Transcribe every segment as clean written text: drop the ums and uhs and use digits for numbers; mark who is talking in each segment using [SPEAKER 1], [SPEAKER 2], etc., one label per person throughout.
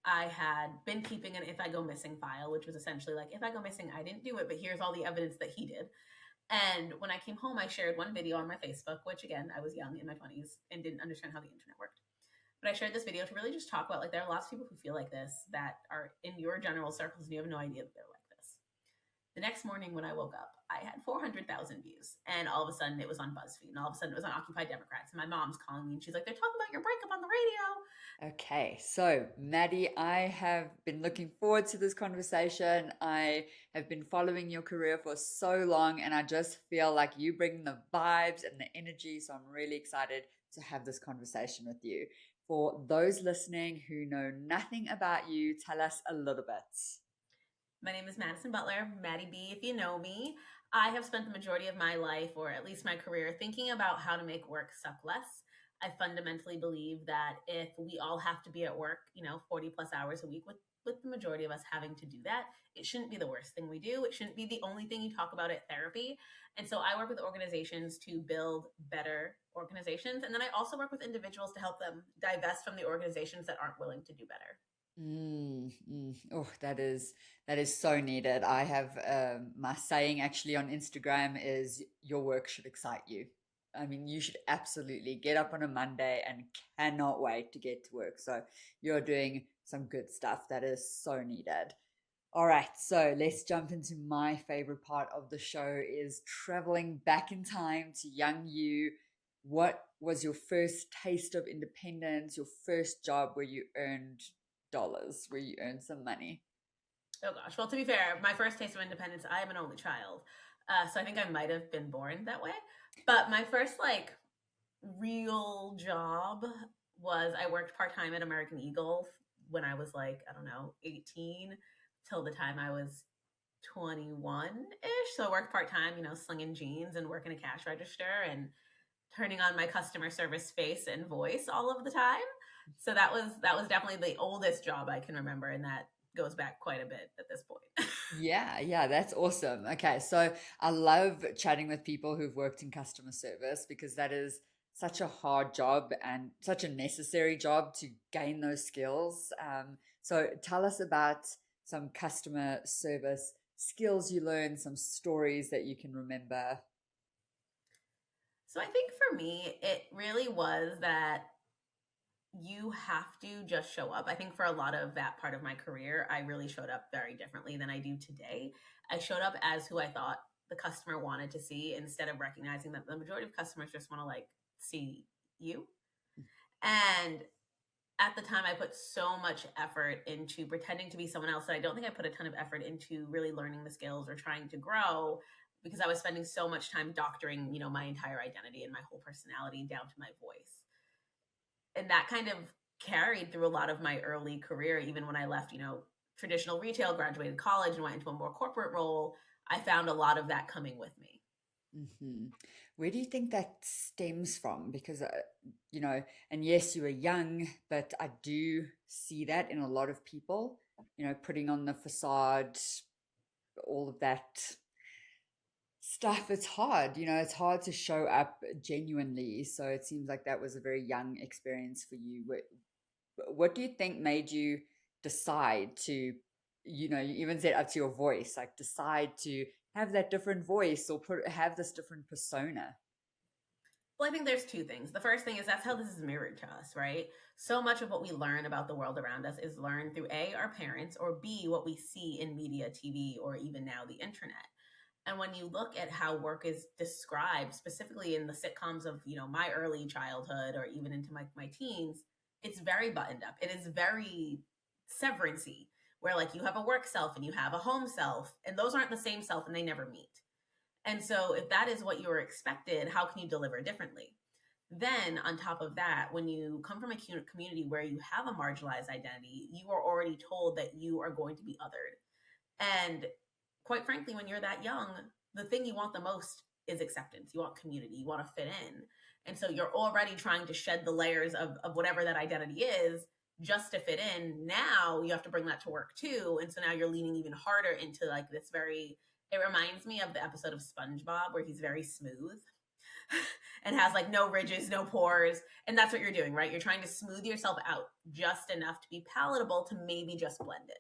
[SPEAKER 1] I had been keeping an if I go missing file, which was essentially like, if I go missing, I didn't do it, but here's all the evidence that he did. And when I came home, I shared one video on my Facebook, which again, I was young in my 20s and didn't understand how the internet worked. But I shared this video to really just talk about like, there are lots of people who feel like this that are in your general circles and you have no idea that they're like this. The next morning when I woke up, I had 400,000 views. And all of a sudden it was on BuzzFeed. And all of a sudden it was on Occupy Democrats. And my mom's calling me and she's like, they're talking about your breakup on the radio.
[SPEAKER 2] Okay, so Maddie, I have been looking forward to this conversation. I have been following your career for so long, and I just feel like you bring the vibes and the energy. So I'm really excited to have this conversation with you. For those listening who know nothing about you, tell us a little bit.
[SPEAKER 1] My name is Madison Butler, Maddie B, if you know me. I have spent the majority of my life, or at least my career, thinking about how to make work suck less. I fundamentally believe that if we all have to be at work, 40 plus hours a week, with the majority of us having to do that, it shouldn't be the worst thing we do. It shouldn't be the only thing you talk about at therapy. And so I work with organizations to build better organizations. And then I also work with individuals to help them divest from the organizations that aren't willing to do better.
[SPEAKER 2] Oh, that is so needed. I have my saying actually on Instagram is your work should excite you. I mean, you should absolutely get up on a Monday and cannot wait to get to work. So you're doing some good stuff. That is so needed. All right, so let's jump into my favorite part of the show is traveling back in time to young you. What was your first taste of independence, your first job where you earned dollars, where you earned some money?
[SPEAKER 1] Oh gosh. Well, to be fair, my first taste of independence, I am an only child. So I think I might have been born that way. But my first like real job was I worked part time at American Eagle when I was like, I don't know, 18 till the time I was 21 ish. So I worked part time, slinging jeans and working a cash register and turning on my customer service face and voice all of the time. So that was definitely the oldest job I can remember, and that goes back quite a bit at this point.
[SPEAKER 2] Yeah, yeah, that's awesome. Okay, so I love chatting with people who've worked in customer service because that is such a hard job and such a necessary job to gain those skills. So tell us about some customer service skills you learned, some stories that you can remember.
[SPEAKER 1] So I think for me, it really was that you have to just show up. I think for a lot of that part of my career, I really showed up very differently than I do today. I showed up as who I thought the customer wanted to see instead of recognizing that the majority of customers just want to like see you. And at the time, I put so much effort into pretending to be someone else that I don't think I put a ton of effort into really learning the skills or trying to grow because I was spending so much time doctoring, my entire identity and my whole personality down to my voice. And that kind of carried through a lot of my early career, even when I left, traditional retail, graduated college, and went into a more corporate role. I found a lot of that coming with me.
[SPEAKER 2] Hmm. Where do you think that stems from? Because, and yes, you were young, but I do see that in a lot of people, putting on the facade, all of that stuff. It's hard, it's hard to show up genuinely. So it seems like that was a very young experience for you. What do you think made you decide to, you even said up to your voice, like decide to have that different voice or have this different persona?
[SPEAKER 1] Well, I think there's two things. The first thing is that's how this is mirrored to us, right? So much of what we learn about the world around us is learned through A, our parents, or B, what we see in media, TV, or even now the internet. And when you look at how work is described, specifically in the sitcoms of, my early childhood or even into my teens, it's very buttoned up. It is very severancy, where like you have a work self and you have a home self, and those aren't the same self and they never meet. And so, if that is what you were expected, how can you deliver differently? Then, on top of that, when you come from a community where you have a marginalized identity, you are already told that you are going to be othered. And quite frankly, when you're that young, the thing you want the most is acceptance. You want community, you want to fit in. And so, you're already trying to shed the layers of whatever that identity is just to fit in. Now you have to bring that to work too. And so now you're leaning even harder into like this very, it reminds me of the episode of SpongeBob where he's very smooth. and has like no ridges, no pores. And that's what you're doing, right? You're trying to smooth yourself out just enough to be palatable to maybe just blend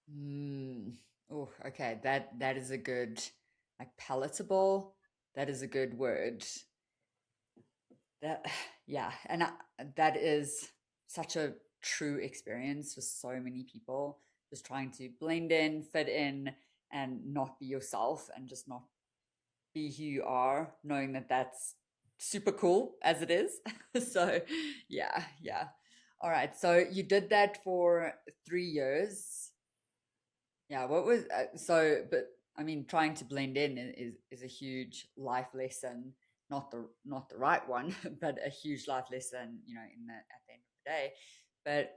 [SPEAKER 1] in.
[SPEAKER 2] Mm. Oh, okay. That is a good, like, palatable. That is a good word. That, yeah, and that is such a true experience for so many people. Just trying to blend in, fit in, and not be yourself, and just not be who you are, knowing that that's super cool as it is. So, yeah, yeah. All right. So you did that for 3 years. Yeah, what was but I mean, trying to blend in is a huge life lesson, not the right one, but a huge life lesson, in the at the end of the day. But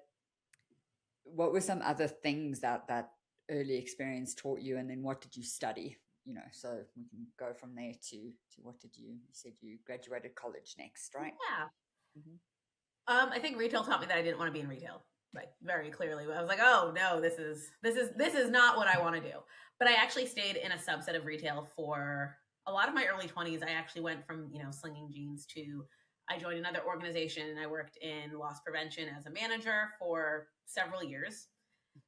[SPEAKER 2] what were some other things that early experience taught you, and then what did you study? So we can go from there to what did you said you graduated college next, right?
[SPEAKER 1] Yeah.
[SPEAKER 2] Hmm.
[SPEAKER 1] I think retail taught me that I didn't want to be in retail, like very clearly. I was like, oh no, this is not what I want to do. But I actually stayed in a subset of retail for a lot of my early 20s. I actually went from, slinging jeans to I joined another organization and I worked in loss prevention as a manager for several years,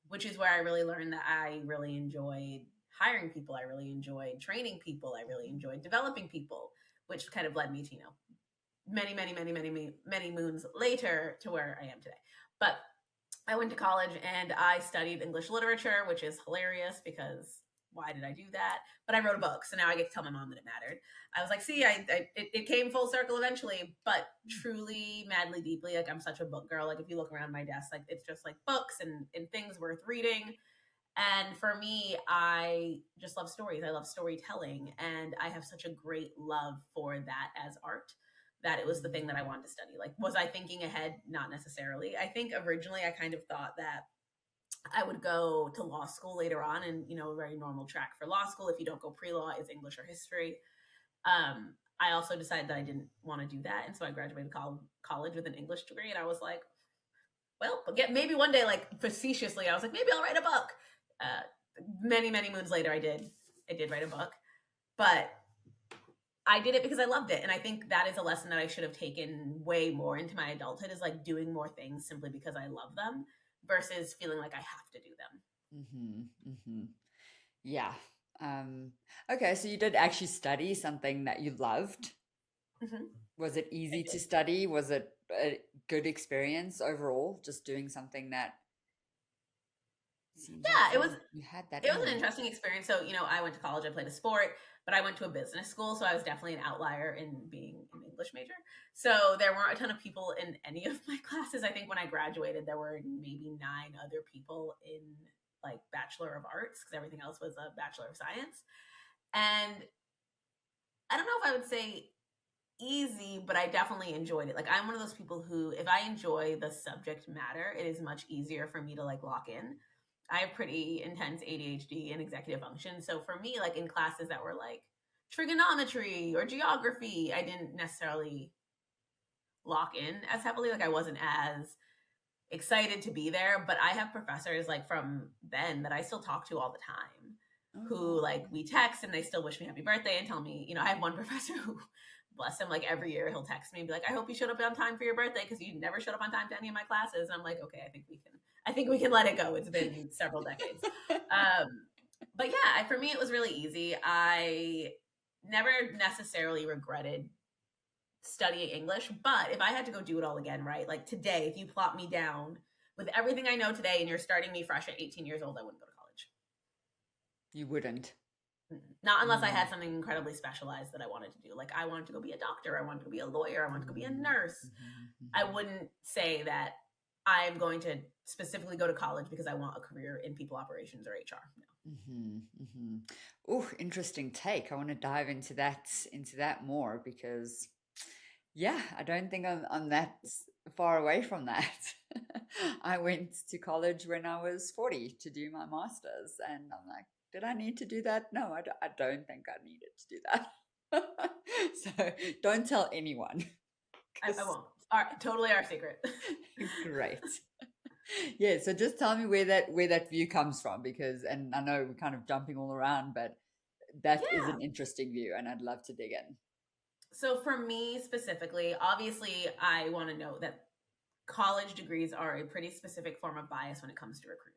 [SPEAKER 1] which is where I really learned that I really enjoyed hiring people. I really enjoyed training people. I really enjoyed developing people, which kind of led me to, many, many, many, many, many moons later to where I am today. But I went to college and I studied English literature, which is hilarious because why did I do that? But I wrote a book, so now I get to tell my mom that it mattered. I was like, see, it came full circle eventually, but truly, madly, deeply, like I'm such a book girl. Like if you look around my desk, like it's just like books and things worth reading. And for me, I just love stories. I love storytelling. And I have such a great love for that as art that it was the thing that I wanted to study. Like, was I thinking ahead? Not necessarily. I think originally I kind of thought that I would go to law school later on, and, a very normal track for law school, if you don't go pre law, is English or history. I also decided that I didn't want to do that. And so I graduated college with an English degree. And I was like, well, maybe one day, like facetiously, I was like, maybe I'll write a book. Many, many moons later, I did write a book, but I did it because I loved it. And I think that is a lesson that I should have taken way more into my adulthood, is like doing more things simply because I love them versus feeling like I have to do them.
[SPEAKER 2] Hmm. Hmm. Yeah. Um, okay, so you did actually study something that you loved.
[SPEAKER 1] Hmm.
[SPEAKER 2] Was it
[SPEAKER 1] I
[SPEAKER 2] easy to
[SPEAKER 1] did.
[SPEAKER 2] study? Was it a good experience overall, just doing something that seems like
[SPEAKER 1] Yeah, it was
[SPEAKER 2] you had that
[SPEAKER 1] it
[SPEAKER 2] in
[SPEAKER 1] was an
[SPEAKER 2] you?
[SPEAKER 1] interesting experience. So, I went to college, I played a sport, but I went to a business school, so I was definitely an outlier in being an English major. So there weren't a ton of people in any of my classes. I think when I graduated, there were maybe 9 other people in like Bachelor of Arts, because everything else was a Bachelor of Science. And I don't know if I would say easy, but I definitely enjoyed it. Like I'm one of those people who, if I enjoy the subject matter, it is much easier for me to like lock in. I have pretty intense ADHD and executive function. So for me, like in classes that were like trigonometry or geography, I didn't necessarily lock in as heavily. Like I wasn't as excited to be there. But I have professors like from then that I still talk to all the time,
[SPEAKER 2] Oh,
[SPEAKER 1] who
[SPEAKER 2] wow.
[SPEAKER 1] like we text and they still wish me happy birthday and tell me, I have one professor who, bless him, like every year he'll text me and be like, I hope you showed up on time for your birthday because you never showed up on time to any of my classes. And I'm like, okay, I think we can let it go. It's been several decades. Um, but yeah, for me, it was really easy. I never necessarily regretted studying English, but if I had to go do it all again, right? Like today, if you plop me down with everything I know today and you're starting me fresh at 18 years old, I wouldn't go to college.
[SPEAKER 2] You wouldn't.
[SPEAKER 1] Not unless I
[SPEAKER 2] Mm.
[SPEAKER 1] had something incredibly specialized that I wanted to do. Like I wanted to go be a doctor, I wanted to go be a lawyer, I wanted to go be a
[SPEAKER 2] Mm.
[SPEAKER 1] nurse.
[SPEAKER 2] Mhm,
[SPEAKER 1] I
[SPEAKER 2] mhm.
[SPEAKER 1] wouldn't say that I'm going to specifically go to college because I want a career in people operations or HR. No.
[SPEAKER 2] Mhm, mhm. Oh, interesting take. I want to dive into that more because, yeah, I don't think I'm that far away from that. I went to college when I was 40 to do my master's, and I'm like, did I need to do that? No, I don't think I needed to do that. So don't tell anyone
[SPEAKER 1] I
[SPEAKER 2] because
[SPEAKER 1] won't. Totally our secret.
[SPEAKER 2] great. Yeah, so just tell me where that view comes from, because, and I know we're kind of jumping all around, but that is
[SPEAKER 1] Yeah.
[SPEAKER 2] an interesting view and I'd love to dig in.
[SPEAKER 1] So for me specifically, obviously, I want to note that college degrees are a pretty specific form of bias when it comes to recruiting.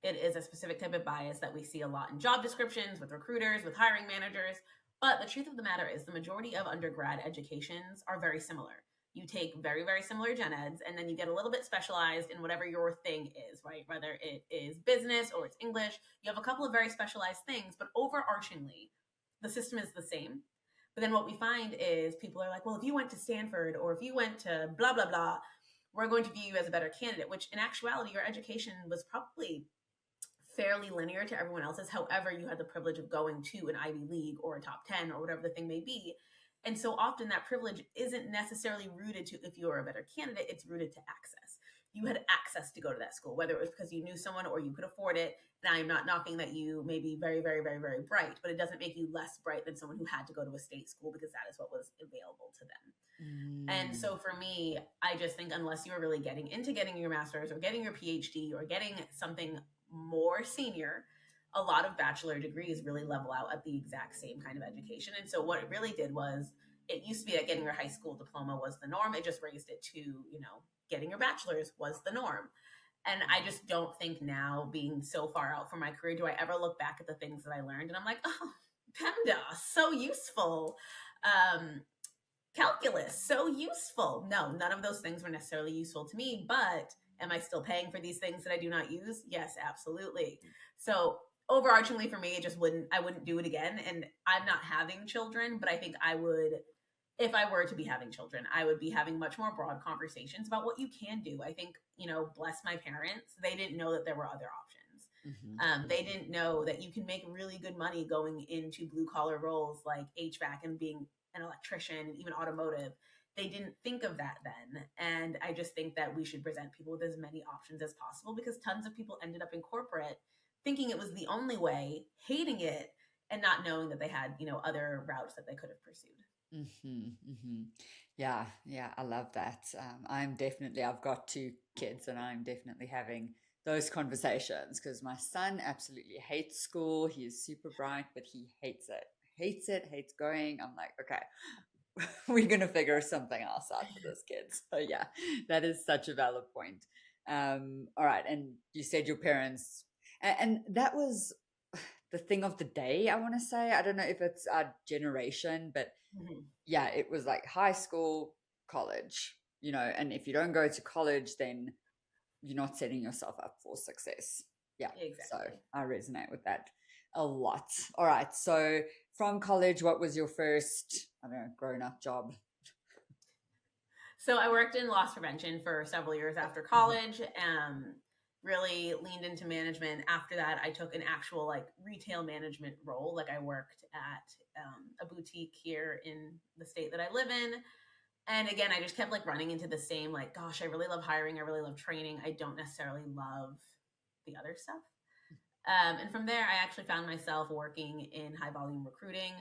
[SPEAKER 1] It is a specific type of bias that we see a lot in job descriptions, with recruiters, with hiring managers. But the truth of the matter is, the majority of undergrad educations are very similar. You take very, very similar gen eds, and then you get a little bit specialized in whatever your thing is, right? Whether it is business or it's English, you have a couple of very specialized things, but overarchingly, the system is the same. But then what we find is people are like, well, if you went to Stanford or if you went to blah, blah, blah, we're going to view you as a better candidate, which in actuality, your education was probably fairly linear to everyone else's. However, you had the privilege of going to an Ivy League or a top 10 or whatever the thing may be. And so often that privilege isn't necessarily rooted to if you're a better candidate, it's rooted to access. You had access to go to that school, whether it was because you knew someone or you could afford it. And I'm not knocking that you may be very, very, very, very bright, but it doesn't make you less bright than someone who had to go to a state school because that is what was available to them. And
[SPEAKER 2] Mm.
[SPEAKER 1] so for me, I just think unless you're really getting into getting your master's or getting your PhD or getting something more senior, a lot of bachelor degrees really level out at the exact same kind of education. And so what it really did was it used to be that getting your high school diploma was the norm. It just raised it to, getting your bachelor's was the norm. And I just don't think now, being so far out from my career, do I ever look back at the things that I learned and I'm like, oh, PEMDAS, so useful. Um, Calculus, so useful. No, none of those things were necessarily useful to me, but am I still paying for these things that I do not use? Yes, absolutely. So overarchingly for me, I wouldn't do it again. And I'm not having children, but I think I would, if I were to be having children, I would be having much more broad conversations about what you can do. I think, bless my parents, they didn't know that there were other options.
[SPEAKER 2] Mhm.
[SPEAKER 1] They didn't know that you can make really good money going into blue collar roles like HVAC and being an electrician and even automotive. They didn't think of that then. And I just think that we should present people with as many options as possible because tons of people ended up in corporate thinking it was the only way, hating it, and not knowing that they had, other routes that they could have pursued.
[SPEAKER 2] Mm-hmm, mm-hmm. Yeah, yeah, I love that. I've got two kids and I'm definitely having those conversations because my son absolutely hates school. He is super bright, but he hates it, hates going. I'm like, okay, we're going to figure something else out for this kid. So, yeah, that is such a valid point. All right. And you said your parents, and that was the thing of the day, I want to say. I don't know if it's our generation, but
[SPEAKER 1] Mm-hmm.
[SPEAKER 2] yeah, it was like high school, college, and if you don't go to college, then you're not setting yourself up for success. Yeah. So
[SPEAKER 1] Exactly.
[SPEAKER 2] I resonate with that a lot. All right. So from college, what was your first, I don't know, grown up job?
[SPEAKER 1] So I worked in loss prevention for several years after college. Really leaned into management. After that, I took an actual like retail management role. Like I worked at a boutique here in the state that I live in. And again, I just kept like running into the same like, gosh, I really love hiring. I really love training. I don't necessarily love the other stuff. And from there, I actually found myself working in high volume recruiting.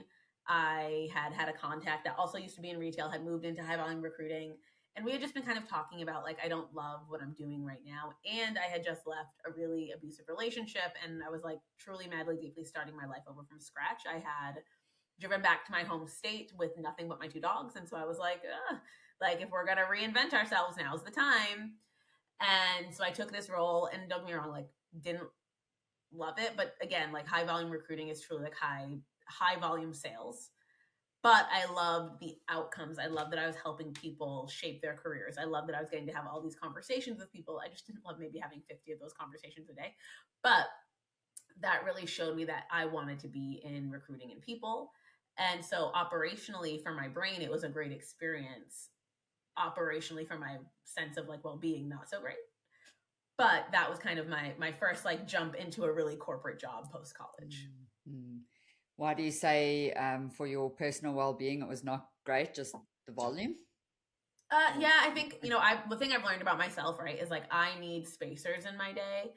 [SPEAKER 1] I had a contact that also used to be in retail, had moved into high volume recruiting. And we had just been kind of talking about like, I don't love what I'm doing right now. And I had just left a really abusive relationship. And I was like truly, madly, deeply starting my life over from scratch. I had driven back to my home state with nothing but my two dogs. And so I was like if we're going to reinvent ourselves, now's the time. And so I took this role and don't get me wrong, like didn't love it. But again, like high volume recruiting is truly like high volume sales. But I loved the outcomes. I loved that I was helping people shape their careers. I loved that I was getting to have all these conversations with people. I just didn't love maybe having 50 of those conversations a day. But that really showed me that I wanted to be in recruiting and people. And so operationally for my brain, it was a great experience. Operationally for my sense of like well-being, not so great. But that was kind of my first like jump into a really corporate job post college.
[SPEAKER 2] Mm. Why do you say for your personal well-being it was not great, just the volume?
[SPEAKER 1] Yeah, I think the thing I've learned about myself, right, is like I need spacers in my day.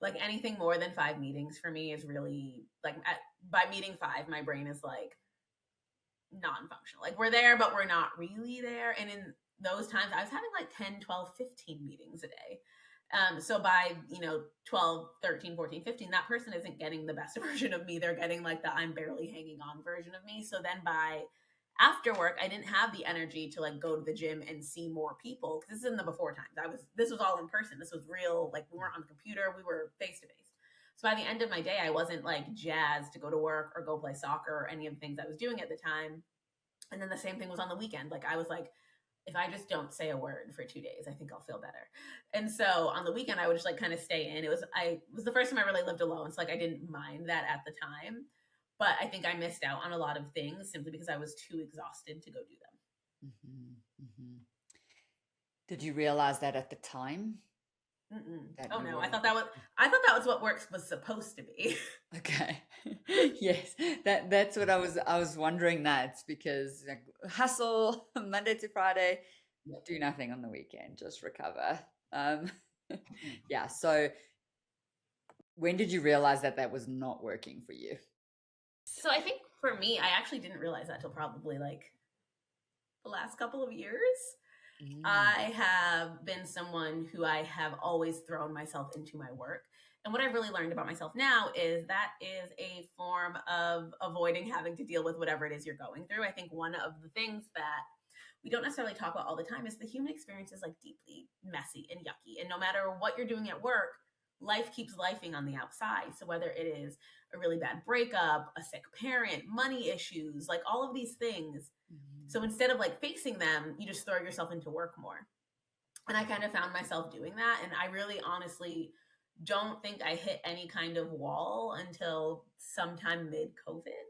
[SPEAKER 1] Like anything more than 5 meetings for me is really like by meeting five, my brain is like non-functional. Like we're there, but we're not really there. And in those times, I was having like 10, 12, 15 meetings a day. So by 12, 13, 14, 15, that person isn't getting the best version of me. They're getting like the I'm barely hanging on version of me. So then by after work, I didn't have the energy to like go to the gym and see more people, because this is in the before times. This was all in person. This was real. Like we weren't on the computer. We were face to face. So by the end of my day, I wasn't like jazzed to go to work or go play soccer or any of the things I was doing at the time. And then the same thing was on the weekend. Like I was like, if I just don't say a word for 2 days, I think I'll feel better. And so on the weekend, I would just like kind of stay in. It was the first time I really lived alone, so like I didn't mind that at the time. But I think I missed out on a lot of things simply because I was too exhausted to go do them.
[SPEAKER 2] Hmm. Hmm. Did you realize that at the time
[SPEAKER 1] Mm-mm.
[SPEAKER 2] that
[SPEAKER 1] Oh
[SPEAKER 2] you
[SPEAKER 1] no,
[SPEAKER 2] were?
[SPEAKER 1] I thought that was what work was supposed to be.
[SPEAKER 2] Okay. Yes, that's what I was wondering that because like, hustle Monday to Friday,
[SPEAKER 1] Yep.
[SPEAKER 2] do nothing on the weekend, just recover. Um, yeah. So when did you realize that that was not working for you?
[SPEAKER 1] So I think for me, I actually didn't realize that till probably like the last couple of years.
[SPEAKER 2] Mm,
[SPEAKER 1] I have been someone who I have always thrown myself into my work. And what I've really learned about myself now is that is a form of avoiding having to deal with whatever it is you're going through. I think one of the things that we don't necessarily talk about all the time is the human experience is like deeply messy and yucky. And no matter what you're doing at work, life keeps lifing on the outside. So whether it is a really bad breakup, a sick parent, money issues, like all of these things.
[SPEAKER 2] mm,
[SPEAKER 1] So instead of like facing them, you just throw yourself into work more. And I kind of found myself doing that. And I really honestly don't think I hit any kind of wall until sometime mid COVID.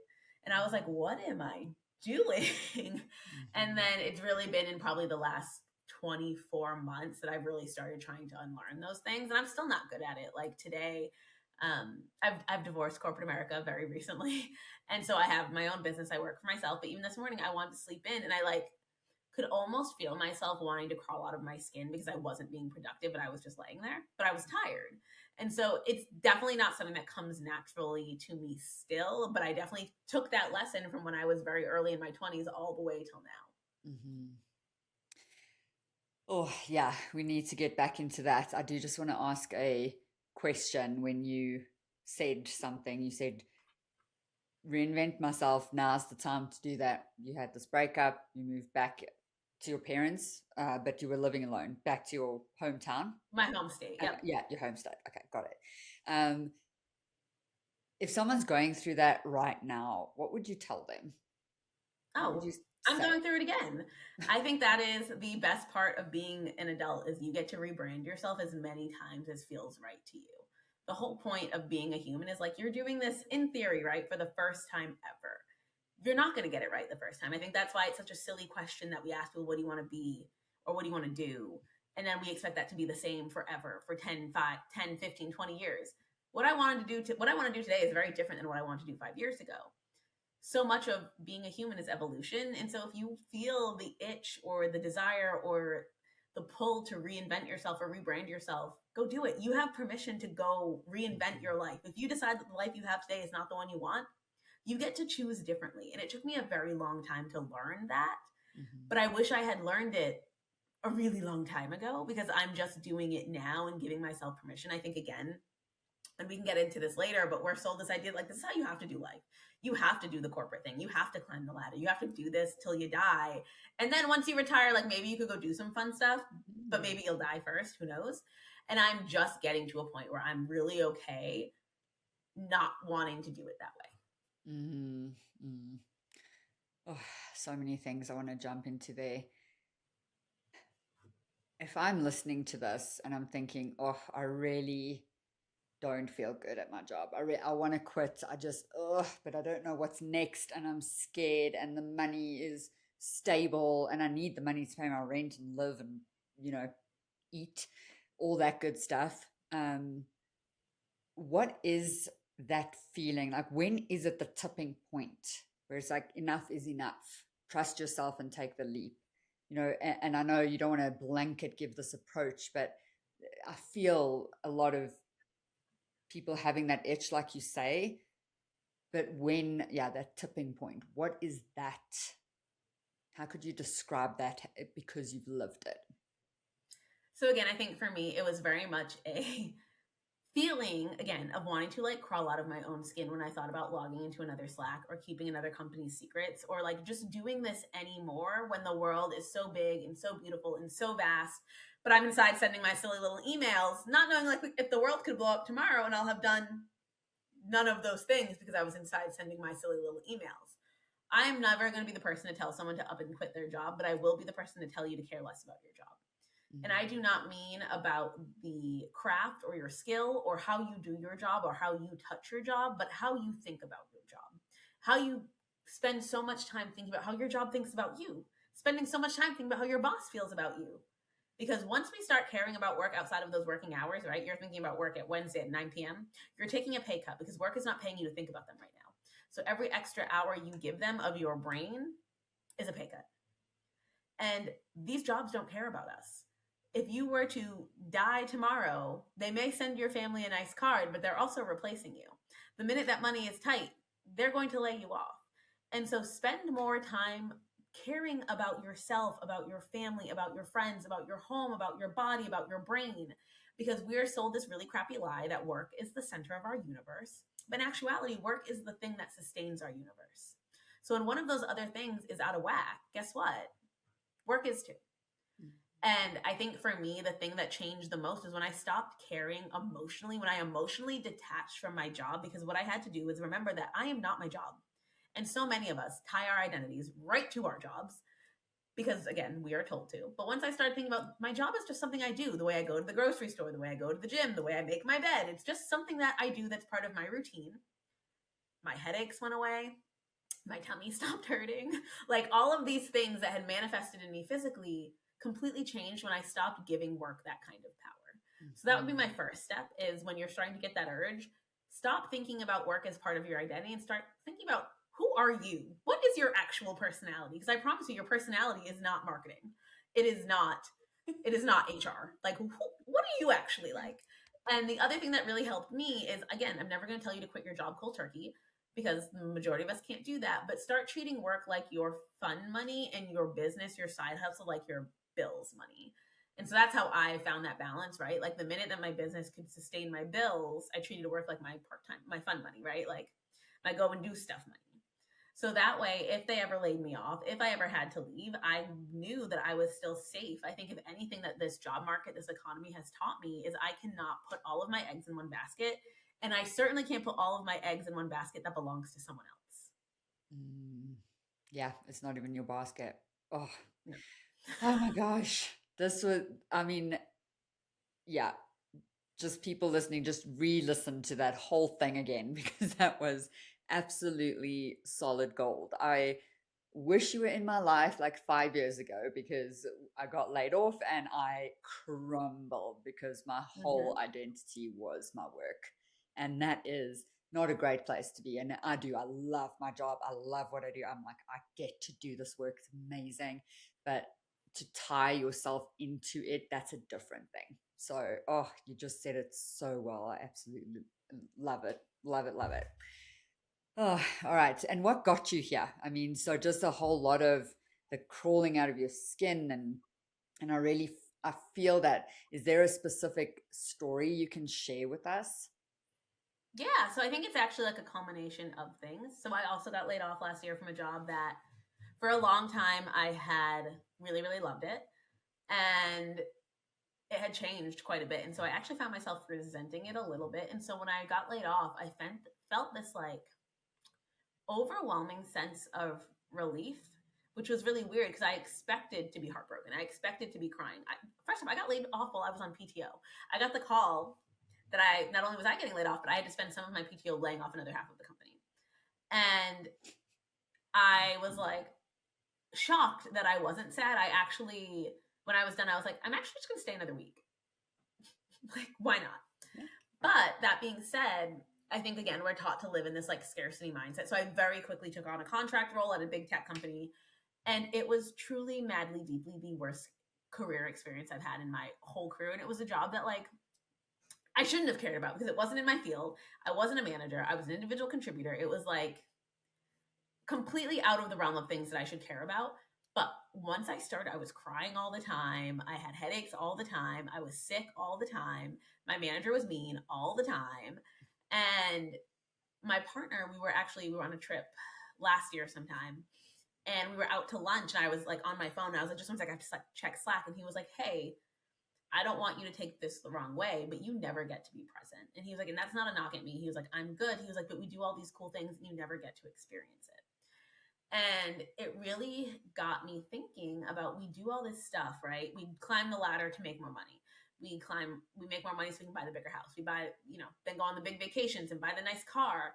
[SPEAKER 1] And I was like, what am I doing? And
[SPEAKER 2] mhm,
[SPEAKER 1] then it's really been in probably the last 24 months that I've really started trying to unlearn those things. And I'm still not good at it. Like today, I've divorced corporate America very recently. And so I have my own business. I work for myself. But even this morning, I wanted to sleep in and I like could almost feel myself wanting to crawl out of my skin because I wasn't being productive and I was just laying there, but I was tired. And so it's definitely not something that comes naturally to me still, but I definitely took that lesson from when I was very early in my 20s all the way till now.
[SPEAKER 2] mhm. Oh, yeah, we need to get back into that. I do just want to ask a question when you said something. You said, reinvent myself. Now's the time to do that. You had this breakup, you moved back to your parents, but you were living alone, back to your hometown.
[SPEAKER 1] My home state.
[SPEAKER 2] Okay,
[SPEAKER 1] Yep.
[SPEAKER 2] yeah, your home state. Okay, got it. Um, if someone's going through that right now, what would you tell them? What would
[SPEAKER 1] Oh,
[SPEAKER 2] you
[SPEAKER 1] I'm
[SPEAKER 2] say?
[SPEAKER 1] going through it again. I think that is the best part of being an adult is you get to rebrand yourself as many times as feels right to you. The whole point of being a human is like you're doing this in theory, right, for the first time ever. You're not going to get it right the first time. I think that's why it's such a silly question that we ask people, what do you want to be or what do you want to do? And then we expect that to be the same forever for 10, 5, 10, 15, 20 years. What I want to do today is very different than what I wanted to do 5 years ago. So much of being a human is evolution. And so if you feel the itch or the desire or the pull to reinvent yourself or rebrand yourself, go do it. You have permission to go reinvent your life. If you decide that the life you have today is not the one you want, you get to choose differently. And it took me a very long time to learn that.
[SPEAKER 2] Mhm.
[SPEAKER 1] But I wish I had learned it a really long time ago because I'm just doing it now and giving myself permission. I think, again, and we can get into this later, but we're sold this idea like this is how you have to do life. You have to do the corporate thing. You have to climb the ladder. You have to do this till you die. And then once you retire, like maybe you could go do some fun stuff, but
[SPEAKER 2] Mm,
[SPEAKER 1] maybe you'll die first. Who knows? And I'm just getting to a point where I'm really okay not wanting to do it that way.
[SPEAKER 2] mm, mm. Oh, so many things I want to jump into there. If I'm listening to this and I'm thinking, oh, I really don't feel good at my job. I want to quit. I just, but I don't know what's next and I'm scared and the money is stable and I need the money to pay my rent and live and, you know, eat, all that good stuff. What is that feeling? Like, when is it the tipping point where it's like, enough is enough? Trust yourself and take the leap. You know, and I know you don't want to blanket give this approach, but I feel a lot of people having that itch, like you say. But when, yeah, that tipping point, what is that? How could you describe that because you've lived it?
[SPEAKER 1] So again, I think for me, it was very much a feeling again of wanting to like crawl out of my own skin when I thought about logging into another Slack or keeping another company's secrets or like just doing this anymore when the world is so big and so beautiful and so vast. But I'm inside sending my silly little emails, not knowing like if the world could blow up tomorrow and I'll have done none of those things because I was inside sending my silly little emails. I'm never going to be the person to tell someone to up and quit their job, but I will be the person to tell you to care less about your job. And I do not mean about the craft or your skill or how you do your job or how you touch your job, but how you think about your job. How you spend so much time thinking about how your job thinks about you, spending so much time thinking about how your boss feels about you. Because once we start caring about work outside of those working hours, right? You're thinking about work at Wednesday at 9 p.m., you're taking a pay cut because work is not paying you to think about them right now. So every extra hour you give them of your brain is a pay cut. And these jobs don't care about us. If you were to die tomorrow, they may send your family a nice card, but they're also replacing you. The minute that money is tight, they're going to lay you off. And so spend more time caring about yourself, about your family, about your friends, about your home, about your body, about your brain, because we are sold this really crappy lie that work is the center of our universe. But in actuality, work is the thing that sustains our universe. So when one of those other things is out of whack, guess what? Work is too. And I think for me, the thing that changed the most is when I stopped caring emotionally, when I emotionally detached from my job, because what I had to do was remember that I am not my job. And so many of us tie our identities right to our jobs because, again, we are told to. But once I started thinking about my job is just something I do, the way I go to the grocery store, the way I go to the gym, the way I make my bed, it's just something that I do that's part of my routine. My headaches went away. My tummy stopped hurting. Like all of these things that had manifested in me physically completely changed when I stopped giving work that kind of power. So that would be my first step is when you're starting to get that urge, stop thinking about work as part of your identity and start thinking about who are you? What is your actual personality? Because I promise you, your personality is not marketing. It is not. It is not HR. Like, what are you actually like? And the other thing that really helped me is, again, I'm never going to tell you to quit your job cold turkey because the majority of us can't do that. But start treating work like your fun money and your business, your side hustle, like your bills money. And so that's how I found that balance, right? Like the minute that my business could sustain my bills, I treated work like my part time, my fun money, right? Like my go and do stuff money. So that way, if they ever laid me off, if I ever had to leave, I knew that I was still safe. I think if anything that this job market, this economy has taught me is I cannot put all of my eggs in one basket. And I certainly can't put all of my eggs in one basket that belongs to someone else.
[SPEAKER 2] Yeah, it's not even your basket. Oh,
[SPEAKER 1] No.
[SPEAKER 2] oh my gosh. This was, I mean, yeah, just people listening, just re-listen to that whole thing again because that was absolutely solid gold. I wish you were in my life like 5 years ago because I got laid off and I crumbled because my whole
[SPEAKER 1] Mm-hmm.
[SPEAKER 2] identity was my work. And that is not a great place to be. And I love my job. I love what I do. I'm like, I get to do this work. It's amazing. But to tie yourself into it, that's a different thing. So, oh, you just said it so well. I absolutely love it. Love it. Love it. Oh, all right. And what got you here? I mean, so just a whole lot of the crawling out of your skin and I feel that. Is there a specific story you can share with us?
[SPEAKER 1] Yeah, so I think it's actually like a culmination of things. So I also got laid off last year from a job that for a long time I had really, really loved it. And it had changed quite a bit. And so I actually found myself resenting it a little bit. And so when I got laid off, I felt this like overwhelming sense of relief, which was really weird because I expected to be heartbroken. I expected to be crying. First of all, I got laid off while I was on PTO. I got the call that I not only was I getting laid off, but I had to spend some of my PTO laying off another half of the company. And I was like shocked that I wasn't sad. I actually, when I was done, I was like, I'm actually just gonna stay another week. Like, why not?
[SPEAKER 2] Yeah.
[SPEAKER 1] But that being said, I think again, we're taught to live in this like scarcity mindset. So I very quickly took on a contract role at a big tech company. And it was truly, madly, deeply the worst career experience I've had in my whole career. And it was a job that like I shouldn't have cared about because it wasn't in my field. I wasn't a manager. I was an individual contributor. It was like completely out of the realm of things that I should care about. But once I started, I was crying all the time. I had headaches all the time. I was sick all the time. My manager was mean all the time. And my partner, we were on a trip last year sometime, and we were out to lunch, and I was like on my phone. And I was like, just one second, I have to check Slack. And he was like, hey, I don't want you to take this the wrong way, but you never get to be present. And he was like, and that's not a knock at me. He was like, I'm good. He was like, but we do all these cool things and you never get to experience it. And it really got me thinking about, we do all this stuff, right? We climb the ladder to make more money. We make more money so we can buy the bigger house. We buy, then go on the big vacations and buy the nice car.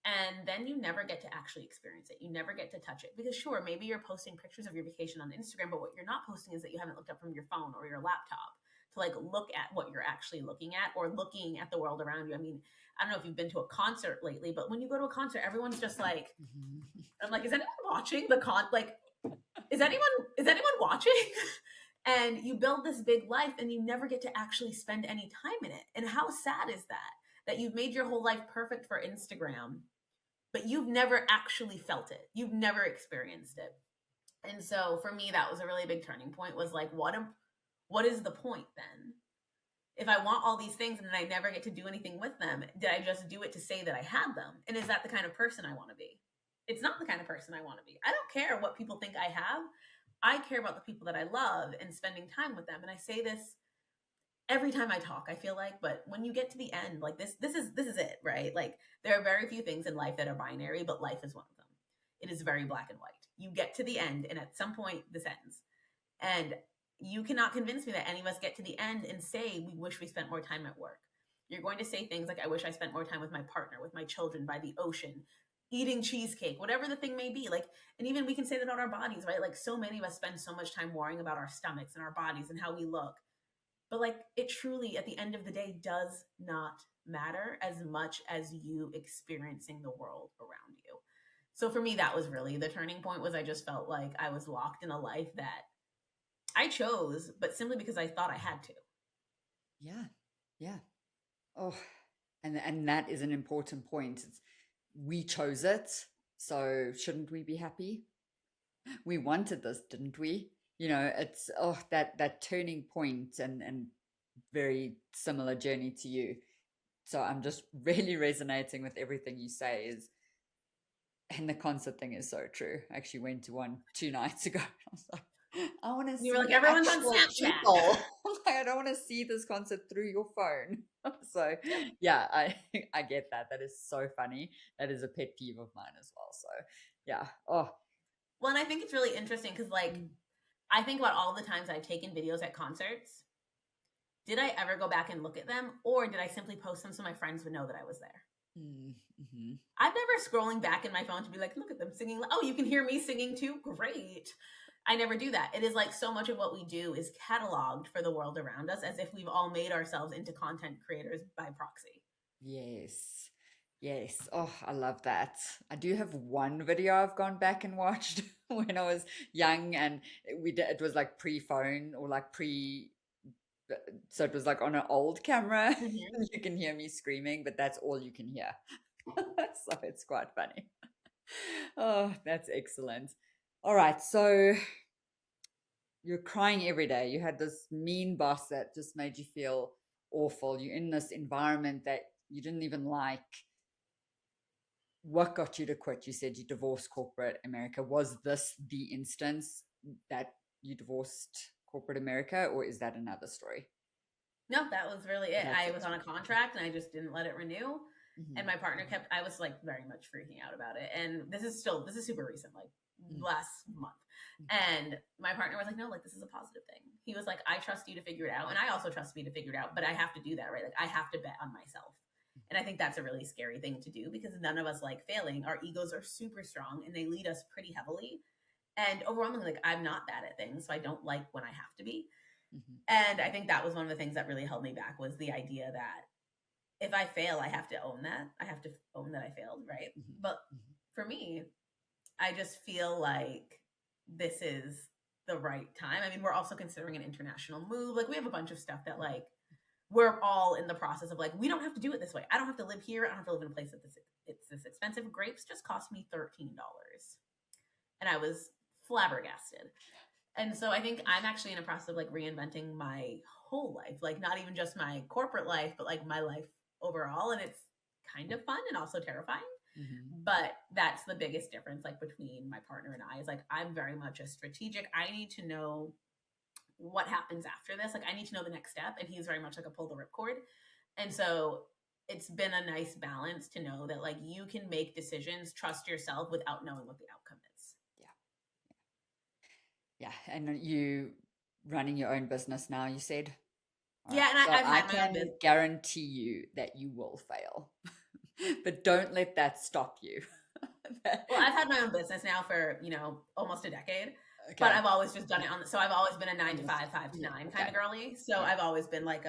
[SPEAKER 1] And then you never get to actually experience it. You never get to touch it. Because sure, maybe you're posting pictures of your vacation on Instagram, but what you're not posting is that you haven't looked up from your phone or your laptop to like look at what you're actually looking at, or looking at the world around you. I mean, I don't know if you've been to a concert lately, but when you go to a concert, everyone's just like, I'm like, is anyone watching like, is anyone watching? And you build this big life and you never get to actually spend any time in it. And how sad is that? That you've made your whole life perfect for Instagram, but you've never actually felt it. You've never experienced it. And so for me, that was a really big turning point, was like, what is the point then? If I want all these things and then I never get to do anything with them, did I just do it to say that I had them? And is that the kind of person I want to be? It's not the kind of person I want to be. I don't care what people think I have. I care about the people that I love and spending time with them. And I say this every time I talk, I feel like, but when you get to the end, like this is it, right? Like, there are very few things in life that are binary, but life is one of them. It is very black and white. You get to the end, and at some point this ends. And you cannot convince me that any of us get to the end and say we wish we spent more time at work. You're going to say things like, I wish I spent more time with my partner, with my children, by the ocean, eating cheesecake, whatever the thing may be. Like, and even we can say that on our bodies, right? Like, so many of us spend so much time worrying about our stomachs and our bodies and how we look. But like, it truly, at the end of the day, does not matter as much as you experiencing the world around you. So for me, that was really the turning point. Was I just felt like I was locked in a life that I chose, but simply because I thought I had to.
[SPEAKER 2] Yeah. Yeah. Oh, and that is an important point. We chose it, so shouldn't we be happy? We wanted this, didn't we? It's that turning point, and very similar journey to you. So I'm just really resonating with everything you say. And the concert thing is so true. I actually went to one 2 nights ago. I was like, I want to
[SPEAKER 1] You
[SPEAKER 2] see
[SPEAKER 1] were like,
[SPEAKER 2] the
[SPEAKER 1] everyone's on
[SPEAKER 2] actual
[SPEAKER 1] Snapchat.
[SPEAKER 2] people. Like, I don't want to see this concert through your phone. So yeah, I get that. That is so funny. That is a pet peeve of mine as well. So yeah. Oh.
[SPEAKER 1] Well, and I think it's really interesting because, like, I think about all the times I've taken videos at concerts. Did I ever go back and look at them, or did I simply post them so my friends would know that I was there?
[SPEAKER 2] Mm-hmm.
[SPEAKER 1] I've never scrolling back in my phone to be like, look at them singing. Oh, you can hear me singing too? Great. I never do that. It is like, so much of what we do is cataloged for the world around us, as if we've all made ourselves into content creators by proxy.
[SPEAKER 2] Yes. Yes. Oh, I love that. I do have one video I've gone back and watched when I was young, and it was like pre-phone, or like so it was like on an old camera.
[SPEAKER 1] Mm-hmm.
[SPEAKER 2] You can hear me screaming, but that's all you can hear. So it's quite funny. Oh, that's excellent. All right. So you're crying every day. You had this mean boss that just made you feel awful. You're in this environment that you didn't even like. What got you to quit? You said you divorced corporate America. Was this the instance that you divorced corporate America, or is that another story?
[SPEAKER 1] No, that was really it.
[SPEAKER 2] That's
[SPEAKER 1] I
[SPEAKER 2] it.
[SPEAKER 1] was on a contract and I just didn't let it renew.
[SPEAKER 2] Mm-hmm.
[SPEAKER 1] And my partner I was like very much freaking out about it. And this is super recent, like
[SPEAKER 2] Mm-hmm.
[SPEAKER 1] last month. And my partner was like, no, like, this is a positive thing. He was like, I trust you to figure it out. And I also trust me to figure it out, but I have to do that, right? Like, I have to bet on myself. And I think that's a really scary thing to do, because none of us like failing. Our egos are super strong and they lead us pretty heavily. And overwhelmingly, like, I'm not bad at things, so I don't like when I have to be.
[SPEAKER 2] Mm-hmm.
[SPEAKER 1] And I think that was one of the things that really held me back, was the idea that if I fail, I have to own that. I have to own that I failed, right?
[SPEAKER 2] Mm-hmm.
[SPEAKER 1] But for me, I just feel like this is the right time. I mean, we're also considering an international move. Like, we have a bunch of stuff that, like, we're all in the process of, like, we don't have to do it this way. I don't have to live here. I don't have to live in a place that it's this expensive. Grapes just cost me $13. And I was flabbergasted. And so I think I'm actually in a process of like reinventing my whole life, like not even just my corporate life, but like my life overall. And it's kind of fun and also terrifying.
[SPEAKER 2] Hmm.
[SPEAKER 1] But that's the biggest difference, like between my partner and I, is like I'm very much a strategic. I need to know what happens after this. Like I need to know the next step. And he's very much like a pull the ripcord. And so it's been a nice balance to know that like you can make decisions, trust yourself without knowing what the outcome is.
[SPEAKER 2] Yeah. Yeah. And you running your own business now, you said? All right.
[SPEAKER 1] Yeah, and
[SPEAKER 2] So
[SPEAKER 1] I've
[SPEAKER 2] I
[SPEAKER 1] had my own
[SPEAKER 2] can
[SPEAKER 1] business.
[SPEAKER 2] guarantee you that you will fail, but don't let that stop you.
[SPEAKER 1] Well, I've had my own business now for, almost a decade, but
[SPEAKER 2] Okay.
[SPEAKER 1] I've always just done it so I've always been a nine
[SPEAKER 2] On
[SPEAKER 1] to
[SPEAKER 2] this,
[SPEAKER 1] five, five to
[SPEAKER 2] yeah.
[SPEAKER 1] nine kind
[SPEAKER 2] Okay.
[SPEAKER 1] of girly. So
[SPEAKER 2] Yeah.
[SPEAKER 1] I've always been like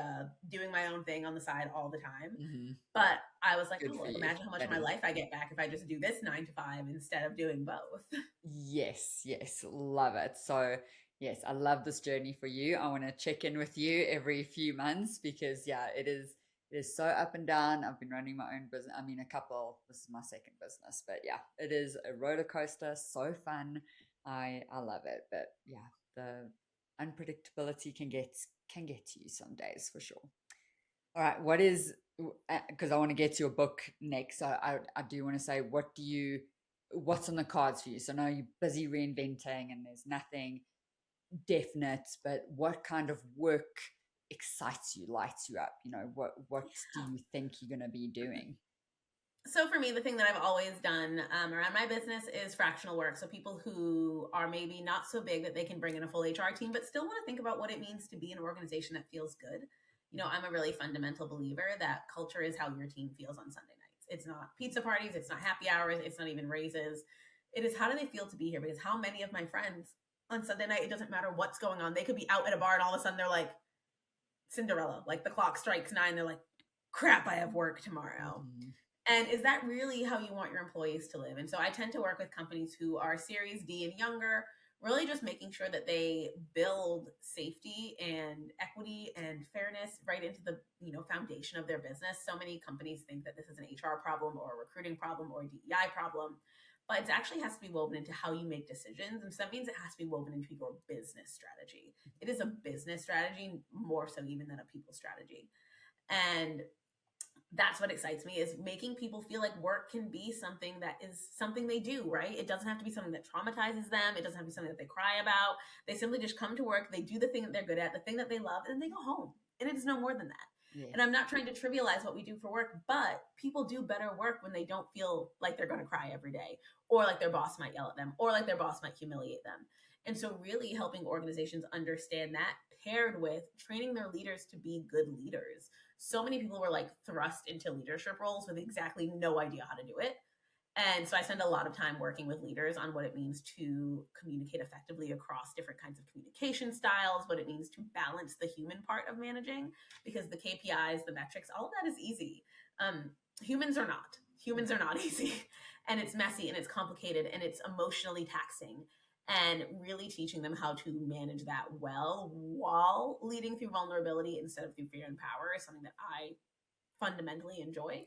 [SPEAKER 1] doing my own thing on the side all the time.
[SPEAKER 2] Hmm.
[SPEAKER 1] But I was like,
[SPEAKER 2] Good
[SPEAKER 1] oh,
[SPEAKER 2] for
[SPEAKER 1] like
[SPEAKER 2] you.
[SPEAKER 1] imagine how much of
[SPEAKER 2] That
[SPEAKER 1] my
[SPEAKER 2] is.
[SPEAKER 1] life I get back if I just do this 9 to 5 instead of doing both.
[SPEAKER 2] Yes, yes, love it. So, yes, I love this journey for you. I want to check in with you every few months because, yeah, it is so up and down. I've been running my own business. I mean, a couple. This is my second business, but yeah, it is a roller coaster. So fun. I love it. But yeah, the unpredictability can get to you some days for sure. All right, what is because I want to get to your book next. So I do want to say, what's on the cards for you? So now you're busy reinventing, and there's nothing definite, but what kind of work excites you, lights you up? You know, what do you think you're going to be doing?
[SPEAKER 1] So for me, the thing that I've always done around my business is fractional work. So people who are maybe not so big that they can bring in a full HR team, but still want to think about what it means to be an organization that feels good. I'm a really fundamental believer that culture is how your team feels on Sunday nights. It's not pizza parties, it's not happy hours, it's not even raises. It is how do they feel to be here? Because how many of my friends on Sunday night, it doesn't matter what's going on. They could be out at a bar and all of a sudden they're like Cinderella, like the clock strikes 9. They're like, crap, I have work tomorrow.
[SPEAKER 2] Mm-hmm.
[SPEAKER 1] And is that really how you want your employees to live? And so I tend to work with companies who are Series D and younger, really just making sure that they build safety and equity and fairness right into the foundation of their business. So many companies think that this is an HR problem or a recruiting problem or a DEI problem, but it actually has to be woven into how you make decisions. And so that means it has to be woven into your business strategy. It is a business strategy more so even than a people strategy. And that's what excites me, is making people feel like work can be something that is something they do, right? It doesn't have to be something that traumatizes them. It doesn't have to be something that they cry about. They simply just come to work, they do the thing that they're good at, the thing that they love, and then they go home. And it is no more than that. And
[SPEAKER 2] Yes.
[SPEAKER 1] I'm not trying to trivialize what we do for work, but people do better work when they don't feel like they're going to cry every day, or like their boss might yell at them, or like their boss might humiliate them. And so really helping organizations understand that, paired with training their leaders to be good leaders. So many people were like thrust into leadership roles with exactly no idea how to do it. And so I spend a lot of time working with leaders on what it means to communicate effectively across different kinds of communication styles, what it means to balance the human part of managing, because the KPIs, the metrics, all of that is easy. Humans are not. Humans are not easy. And it's messy and it's complicated and it's emotionally taxing. And really teaching them how to manage that well while leading through vulnerability instead of through fear and power is something that I fundamentally enjoy.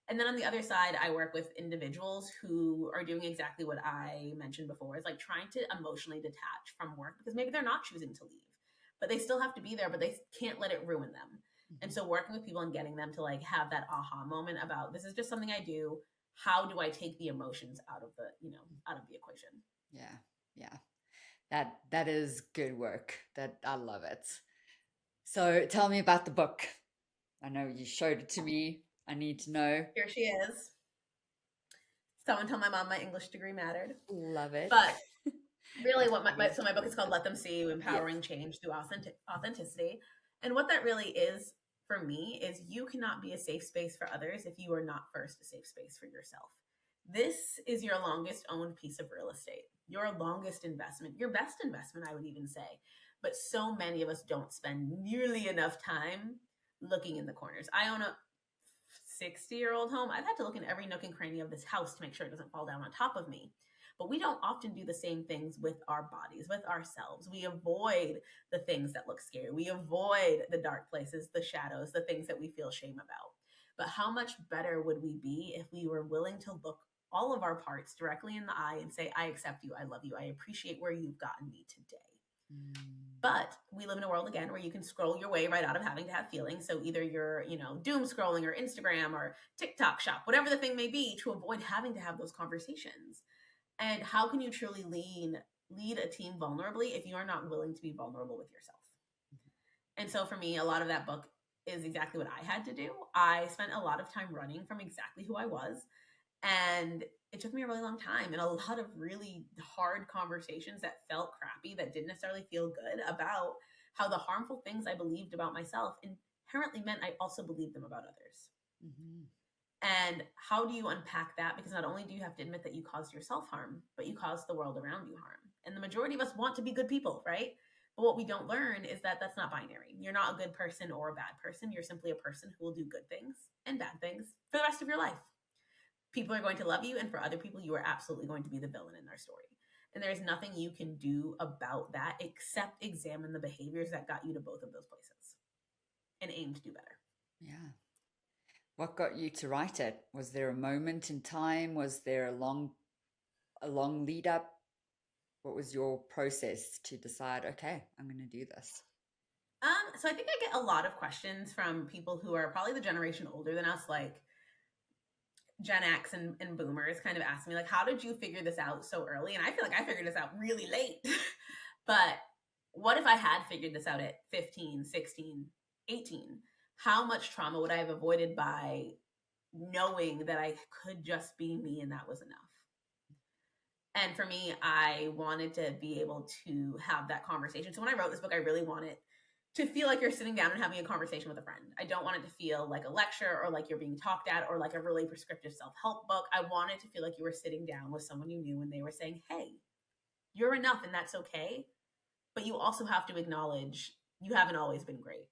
[SPEAKER 1] And then on the other side, I work with individuals who are doing exactly what I mentioned before. It's like trying to emotionally detach from work because maybe they're not choosing to leave, but they still have to be there, but they can't let it ruin them. And
[SPEAKER 2] Mm-hmm.
[SPEAKER 1] so working with people and getting them to like have that aha moment about this is just something I do. How do I take the emotions out of out of the equation?
[SPEAKER 2] Yeah. Yeah. That is good work. That I love it. So tell me about the book. I know you showed it to me. I need to know.
[SPEAKER 1] Here she is. Someone tell my mom my English degree mattered.
[SPEAKER 2] Love it.
[SPEAKER 1] But really what
[SPEAKER 2] Absolutely.
[SPEAKER 1] so my book is called Let Them See You,
[SPEAKER 2] Yes.
[SPEAKER 1] Empowering Change Through Authenticity. And what that really is for me is you cannot be a safe space for others if you are not first a safe space for yourself. This is your longest owned piece of real estate, your longest investment, your best investment, I would even say. But so many of us don't spend nearly enough time looking in the corners. I own a 60-year-old home. I've had to look in every nook and cranny of this house to make sure it doesn't fall down on top of me. But we don't often do the same things with our bodies, with ourselves. We avoid the things that look scary. We avoid the dark places, the shadows, the things that we feel shame about. But how much better would we be if we were willing to look all of our parts directly in the eye and say, I accept you, I love you, I appreciate where you've gotten me today.
[SPEAKER 2] Mm.
[SPEAKER 1] But we live in a world again where you can scroll your way right out of having to have feelings. So either you're, doom scrolling or Instagram or TikTok shop, whatever the thing may be, to avoid having to have those conversations. And how can you truly lead a team vulnerably if you are not willing to be vulnerable with yourself? And so for me, a lot of that book is exactly what I had to do. I spent a lot of time running from exactly who I was. And it took me a really long time and a lot of really hard conversations that felt crappy, that didn't necessarily feel good, about how the harmful things I believed about myself inherently meant I also believed them about others.
[SPEAKER 2] Mm-hmm.
[SPEAKER 1] And how do you unpack that? Because not only do you have to admit that you caused yourself harm, but you caused the world around you harm. And the majority of us want to be good people, right? But what we don't learn is that that's not binary. You're not a good person or a bad person. You're simply a person who will do good things and bad things for the rest of your life. People are going to love you, and for other people, you are absolutely going to be the villain in their story. And there's nothing you can do about that except examine the behaviors that got you to both of those places and aim to do better.
[SPEAKER 2] Yeah. What got you to write it? Was there a moment in time? Was there a long lead up? What was your process to decide, okay, I'm going to do this?
[SPEAKER 1] So I think I get a lot of questions from people who are probably the generation older than us, like Gen X and boomers, kind of ask me, like, how did you figure this out so early? And I feel like I figured this out really late. But what if I had figured this out at 15, 16, 18? How much trauma would I have avoided by knowing that I could just be me and that was enough? And for me, I wanted to be able to have that conversation. So when I wrote this book, I really wanted to feel like you're sitting down and having a conversation with a friend. I don't want it to feel like a lecture or like you're being talked at or like a really prescriptive self-help book. I wanted to feel like you were sitting down with someone you knew and they were saying, hey, you're enough and that's okay. But you also have to acknowledge you haven't always been great.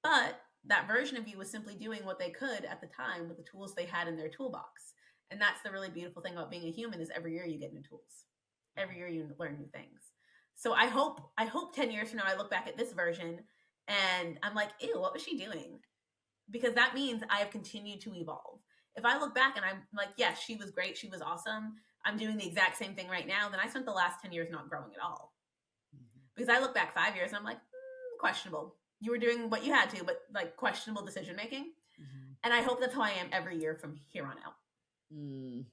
[SPEAKER 1] But that version of you was simply doing what they could at the time with the tools they had in their toolbox. And that's the really beautiful thing about being a human, is every year you get new tools. Every year you learn new things. So I hope 10 years from now I look back at this version and I'm like, ew, what was she doing? Because that means I have continued to evolve. If I look back and I'm like, yes, she was great, she was awesome, I'm doing the exact same thing right now, then I spent the last 10 years not growing at all.
[SPEAKER 2] Mm-hmm.
[SPEAKER 1] Because I look back 5 years and I'm like, questionable. You were doing what you had to, but like questionable decision making.
[SPEAKER 2] Mm-hmm.
[SPEAKER 1] And I hope that's how I am every year from here on out.
[SPEAKER 2] Mm.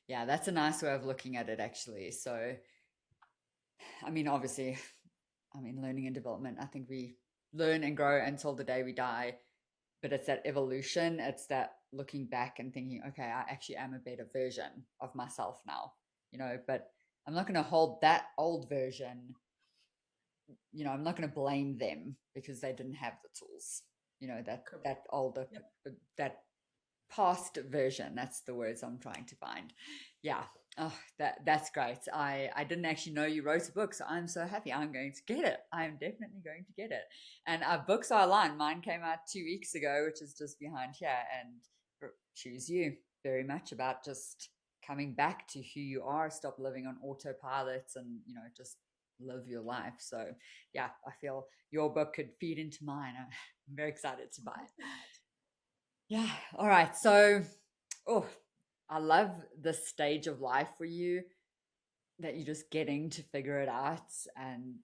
[SPEAKER 2] Yeah, that's a nice way of looking at it, actually. So, I mean, obviously, learning and development, I think we learn and grow until the day we die, but it's that evolution. It's that looking back and thinking, okay, I actually am a better version of myself now, but I'm not going to hold that old version. I'm not going to blame them because they didn't have the tools, that,
[SPEAKER 1] Correct.
[SPEAKER 2] that older,
[SPEAKER 1] Yep.
[SPEAKER 2] that past version. That's the words I'm trying to find. Yeah. Oh, that's great. I didn't actually know you wrote a book, so I'm so happy. I'm going to get it. I'm definitely going to get it. And our books are online. Mine came out 2 weeks ago, which is just behind here. And Choose You, very much about just coming back to who you are. Stop living on autopilot, and just live your life. So yeah, I feel your book could feed into mine. I'm very excited to buy it. Yeah. All right. So, oh, I love this stage of life for you, that you're just getting to figure it out and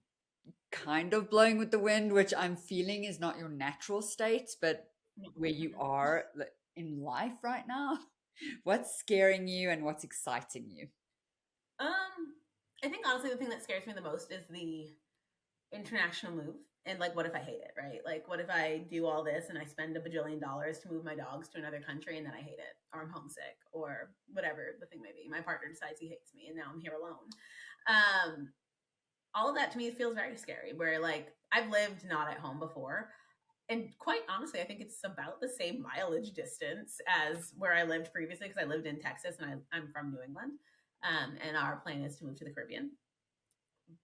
[SPEAKER 2] kind of blowing with the wind, which I'm feeling is not your natural state, but where you are in life right now. What's scaring you and what's exciting you?
[SPEAKER 1] I think honestly the thing that scares me the most is the international move. And like, what if I hate it, right? Like, what if I do all this and I spend a bajillion dollars to move my dogs to another country and then I hate it, or I'm homesick, or whatever the thing may be? My partner decides he hates me and now I'm here alone. Um, all of that to me feels very scary. Where like I've lived not at home before, and quite honestly, I think it's about the same mileage distance as where I lived previously, because I lived in Texas and I'm from New England. And our plan is to move to the Caribbean.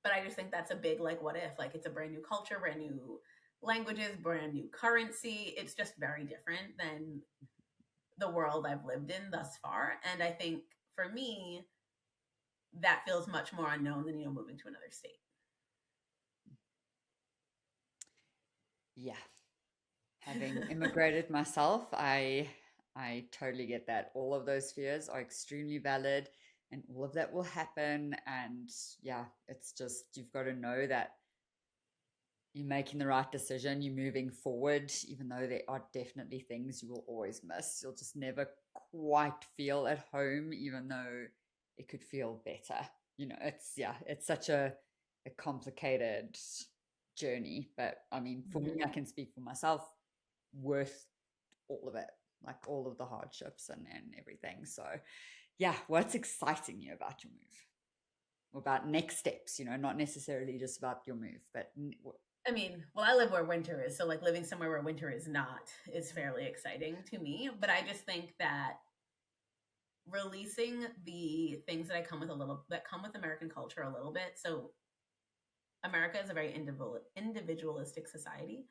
[SPEAKER 1] But I just think that's a big, like, what if? Like, it's a brand new culture, brand new languages, brand new currency. It's just very different than the world I've lived in thus far. And I think for me, that feels much more unknown than, moving to another state.
[SPEAKER 2] Yeah. Having immigrated myself, I totally get that. All of those fears are extremely valid, and all of that will happen. And yeah, it's just, you've got to know that you're making the right decision, you're moving forward, even though there are definitely things you will always miss. You'll just never quite feel at home, even though it could feel better. It's, yeah, it's such a complicated journey. But I mean, for me, I
[SPEAKER 1] Mhm.
[SPEAKER 2] can speak for myself, worth all of it, like all of the hardships and everything. So, yeah, what's exciting you about your move? About next steps, not necessarily just about your move, but
[SPEAKER 1] I mean, well, I live where winter is, so like living somewhere where winter is not is fairly exciting to me. But I just think that releasing the things that I come with a little that come with American culture a little bit. So America is a very individualistic society.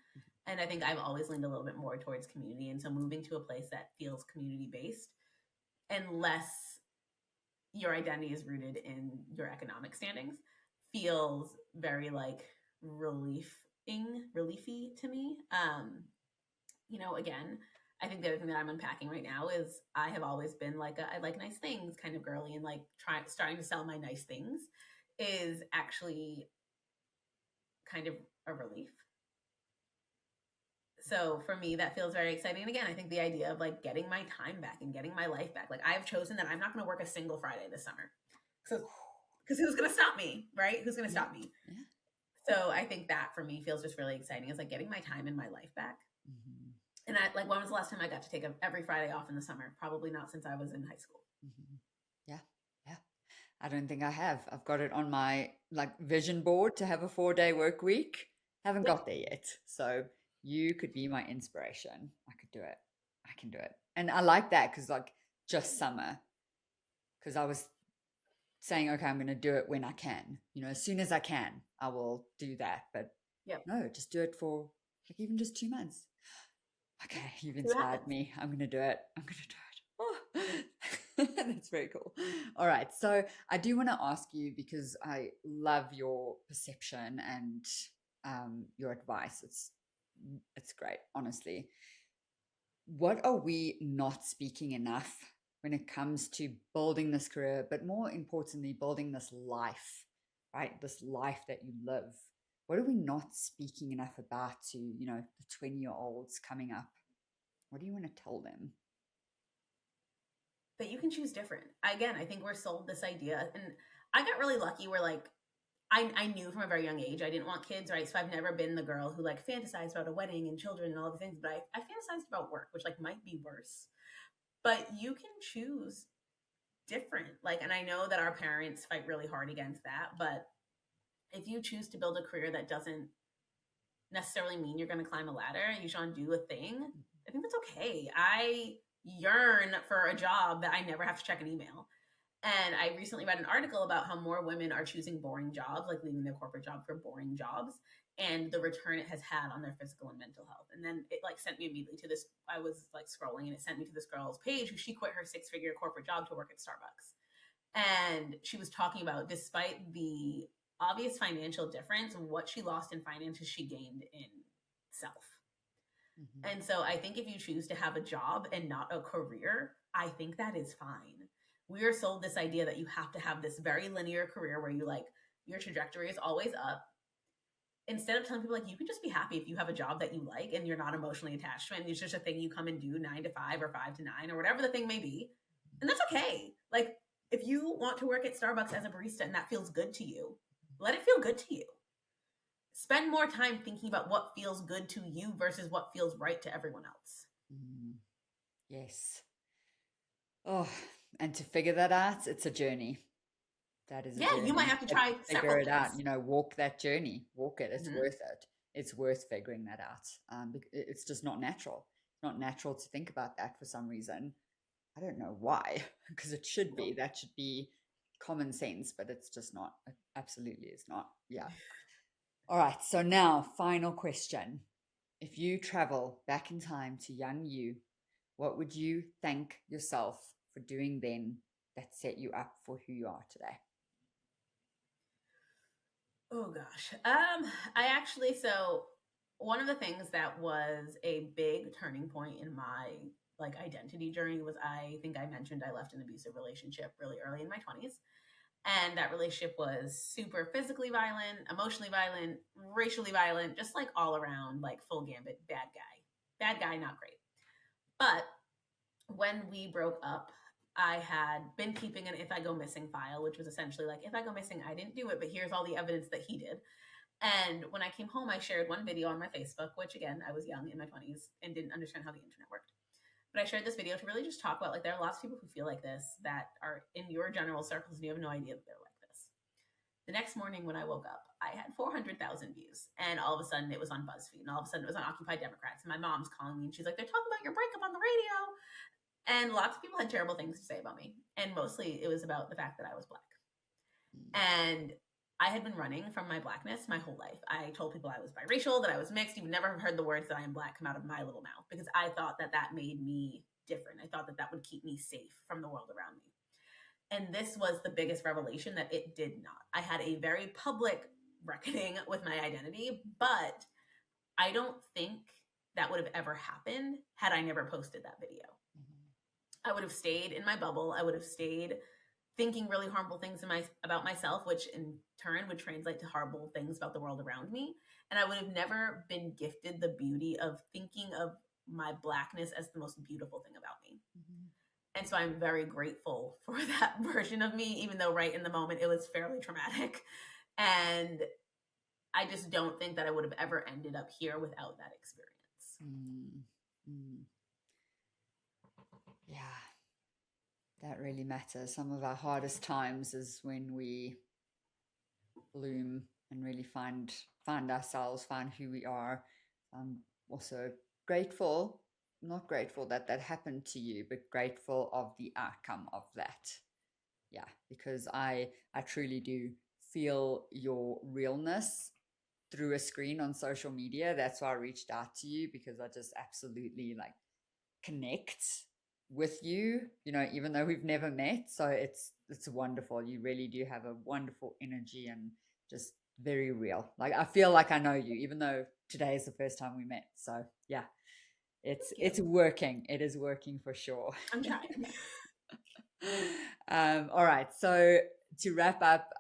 [SPEAKER 1] And I think I've always leaned a little bit more towards community. And so moving to a place that feels community based, unless your identity is rooted in your economic standings, feels very like reliefy to me. Again, I think the other thing that I'm unpacking right now is I have always been like I like nice things kind of girly, and like starting to sell my nice things is actually kind of a relief. So for me, that feels very exciting. And again, I think the idea of like getting my time back and getting my life back. Like I've chosen that I'm not going to work a single Friday this summer. So because who's going to stop me, right? Who's going to
[SPEAKER 2] yeah,
[SPEAKER 1] stop me?
[SPEAKER 2] yeah.
[SPEAKER 1] So I think that for me feels just really exciting. Is like getting my time and my life back.
[SPEAKER 2] Mm-hmm.
[SPEAKER 1] And I like when was the last time I got to take every Friday off in the summer? Probably not since I was in high school.
[SPEAKER 2] Mm-hmm. Yeah, yeah. I don't think I have. I've got it on my like vision board to have a 4-day work week. Haven't
[SPEAKER 1] Yep.
[SPEAKER 2] got there yet. So you could be my inspiration. I could do it. I can do it. And I like that because like just summer. Because I was saying, okay, I'm going to do it when I can. As soon as I can, I will do that. But
[SPEAKER 1] Yep.
[SPEAKER 2] no, just do it for like even just 2 months.
[SPEAKER 1] Yeah.
[SPEAKER 2] Okay, you've
[SPEAKER 1] See what
[SPEAKER 2] inspired
[SPEAKER 1] happens.
[SPEAKER 2] me. I'm going to do it. I'm going to do it. Oh, that's very cool. All right. So I do want to ask you because I love your perception and your advice. It's great, honestly. What are we not speaking enough when it comes to building this career, but more importantly, building this life, right? This life that you live. What are we not speaking enough about to, the 20-year-olds coming up? What do you want to tell them?
[SPEAKER 1] That you can choose different. Again, I think we're sold this idea, and I got really lucky where like I knew from a very young age I didn't want kids, right? So I've never been the girl who like fantasized about a wedding and children and all the things, but I fantasized about work, which like might be worse. But you can choose different. Like, and I know that our parents fight really hard against that, but if you choose to build a career that doesn't necessarily mean you're going to climb a ladder, you should do a thing. I think that's okay. I yearn for a job that I never have to check an email. And I recently read an article about how more women are choosing boring jobs, like leaving their corporate job for boring jobs, and the return it has had on their physical and mental health. And then it like sent me immediately to this. I was like scrolling, and it sent me to this girl's page who she quit her 6-figure corporate job to work at Starbucks. And she was talking about, despite the obvious financial difference, what she lost in finances, she gained in self.
[SPEAKER 2] Mm-hmm.
[SPEAKER 1] And so I think if you choose to have a job and not a career, I think that is fine. We are sold this idea that you have to have this very linear career where you like your trajectory is always up. Instead of telling people like you can just be happy if you have a job that you like and you're not emotionally attached to it, and it's just a thing you come and do 9 to 5 or 5 to 9 or whatever the thing may be. And that's okay. Like if you want to work at Starbucks as a barista and that feels good to you, let it feel good to you. Spend more time thinking about what feels good to you versus what feels right to everyone else.
[SPEAKER 2] Mm, yes. Oh, and to figure that out, it's a journey. That is a
[SPEAKER 1] Yeah, you might
[SPEAKER 2] journey.
[SPEAKER 1] have to
[SPEAKER 2] But
[SPEAKER 1] try
[SPEAKER 2] figure
[SPEAKER 1] several
[SPEAKER 2] it out,
[SPEAKER 1] things.
[SPEAKER 2] walk that journey, walk it. It's
[SPEAKER 1] Mm-hmm.
[SPEAKER 2] worth it. It's worth figuring that out. It's just not natural. It's not natural to think about that for some reason. I don't know why, because it should be.
[SPEAKER 1] Nope.
[SPEAKER 2] That should be common sense, but it's just not. It absolutely is not. Yeah. All right. So now, final question. If you travel back in time to young you, what would you thank yourself for doing then that set you up for who you are today?
[SPEAKER 1] Oh gosh. I actually so one of the things that was a big turning point in my like identity journey was I think I mentioned I left an abusive relationship really early in my 20s. And that relationship was super physically violent, emotionally violent, racially violent, just like all around, like full gambit, bad guy. Bad guy, not great. But when we broke up, I had been keeping an if I go missing file, which was essentially like, if I go missing, I didn't do it, but here's all the evidence that he did. And when I came home, I shared one video on my Facebook, which again, I was young in my 20s and didn't understand how the internet worked. But I shared this video to really just talk about like, there are lots of people who feel like this that are in your general circles and you have no idea that they're like this. The next morning when I woke up, I had 400,000 views. And all of a sudden it was on BuzzFeed. And all of a sudden it was on Occupy Democrats. And my mom's calling me and she's like, they're talking about your breakup on the radio. And lots of people had terrible things to say about me. And mostly it was about the fact that I was Black. And I had been running from my Blackness my whole life. I told people I was biracial, that I was mixed. You would never have heard the words that I am Black come out of my little mouth because I thought that that made me different. I thought that that would keep me safe from the world around me. And this was the biggest revelation that it did not. I had a very public reckoning with my identity, but I don't think that would have ever happened had I never posted that video. I would have stayed in my bubble. I would have stayed thinking really harmful things about myself, which in turn would translate to horrible things about the world around me. And I would have never been gifted the beauty of thinking of my Blackness as the most beautiful thing about me. And so I'm very grateful for that version of me, even though right in the moment it was fairly traumatic. And I just don't think that I would have ever ended up here without that experience.
[SPEAKER 2] Yeah, that really matters. Some of our hardest times is when we bloom and really find ourselves, find who we are. I'm also grateful, not grateful that that happened to you, but grateful of the outcome of that. Yeah, because I truly do feel your realness through a screen on social media. That's why I reached out to you, because I just absolutely like connect with you, you know, even though we've never met. So it's wonderful. You really do have a wonderful energy and just very real. Like I feel like I know you, even though today is the first time we met. So yeah, it's working. It is working for sure.
[SPEAKER 1] I'm trying.
[SPEAKER 2] All right. So to wrap up,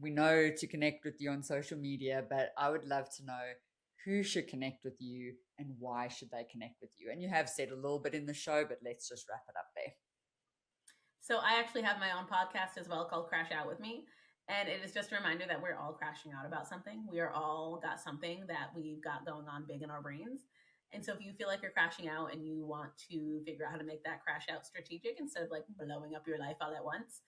[SPEAKER 2] we know to connect with you on social media, but I would love to know who should connect with you and why should they connect with you? And you have said a little bit in the show, but let's just wrap it up there.
[SPEAKER 1] So I actually have my own podcast as well called Crash Out With Me. And it is just a reminder that we're all crashing out about something. We are all got something that we've got going on big in our brains. And so if you feel like you're crashing out and you want to figure out how to make that crash out strategic instead of like blowing up your life all at once,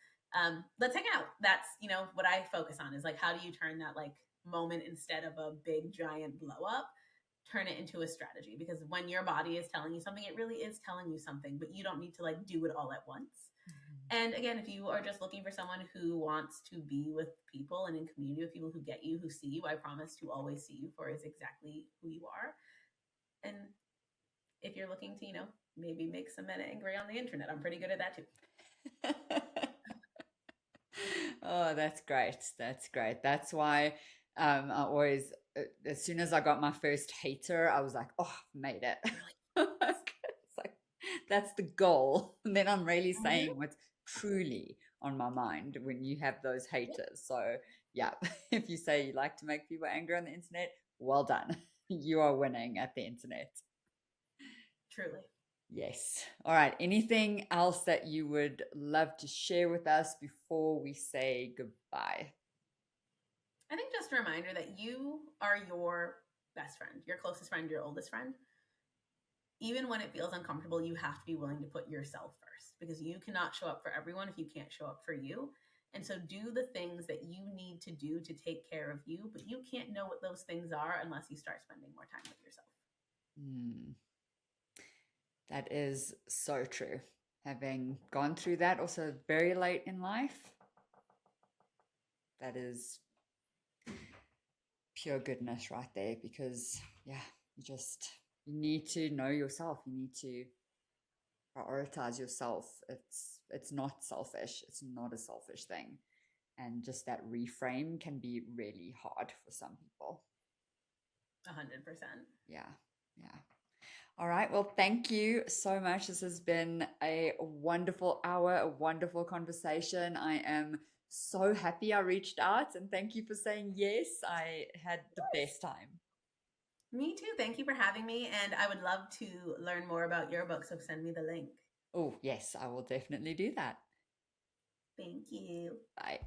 [SPEAKER 1] let's hang out. That's, you know, what I focus on is like, how do you turn that like moment instead of a big giant blow up, turn it into a strategy? Because when your body is telling you something, it really is telling you something, but you don't need to like do it all at once. And again, if you are just looking for someone who wants to be with people and in community with people who get you, who see you, I promise to always see you for is exactly who you are. And if you're looking to, you know, maybe make some men angry on the internet, I'm pretty good at that too.
[SPEAKER 2] Oh, that's great. That's great. That's why I always, as soon as I got my first hater, I was like, oh, made it. It's like, that's the goal. And then I'm really saying what's truly on my mind when you have those haters. So, yeah, if you say you like to make people angry on the internet, well done. You are winning at the internet.
[SPEAKER 1] Truly.
[SPEAKER 2] Yes. All right. Anything else that you would love to share with us before we say goodbye?
[SPEAKER 1] I think just a reminder that you are your best friend, your closest friend, your oldest friend. Even when it feels uncomfortable, you have to be willing to put yourself first because you cannot show up for everyone if you can't show up for you. And so do the things that you need to do to take care of you, but you can't know what those things are unless you start spending more time with yourself.
[SPEAKER 2] That is so true. Having gone through that also very late in life, that is pure goodness right there because, yeah, you need to know yourself. You need to prioritize yourself. It's not selfish. It's not a selfish thing. And just that reframe can be really hard for some people.
[SPEAKER 1] 100%.
[SPEAKER 2] Yeah. Yeah. All right. Well, thank you so much. This has been a wonderful hour, a wonderful conversation. I am so happy I reached out, and thank you for saying yes. I had
[SPEAKER 1] Of
[SPEAKER 2] the
[SPEAKER 1] course.
[SPEAKER 2] best time.
[SPEAKER 1] Me too. Thank you for having me. And I would love to learn more about your book. So send me the link.
[SPEAKER 2] Oh, yes, I will definitely do that.
[SPEAKER 1] Thank you.
[SPEAKER 2] Bye.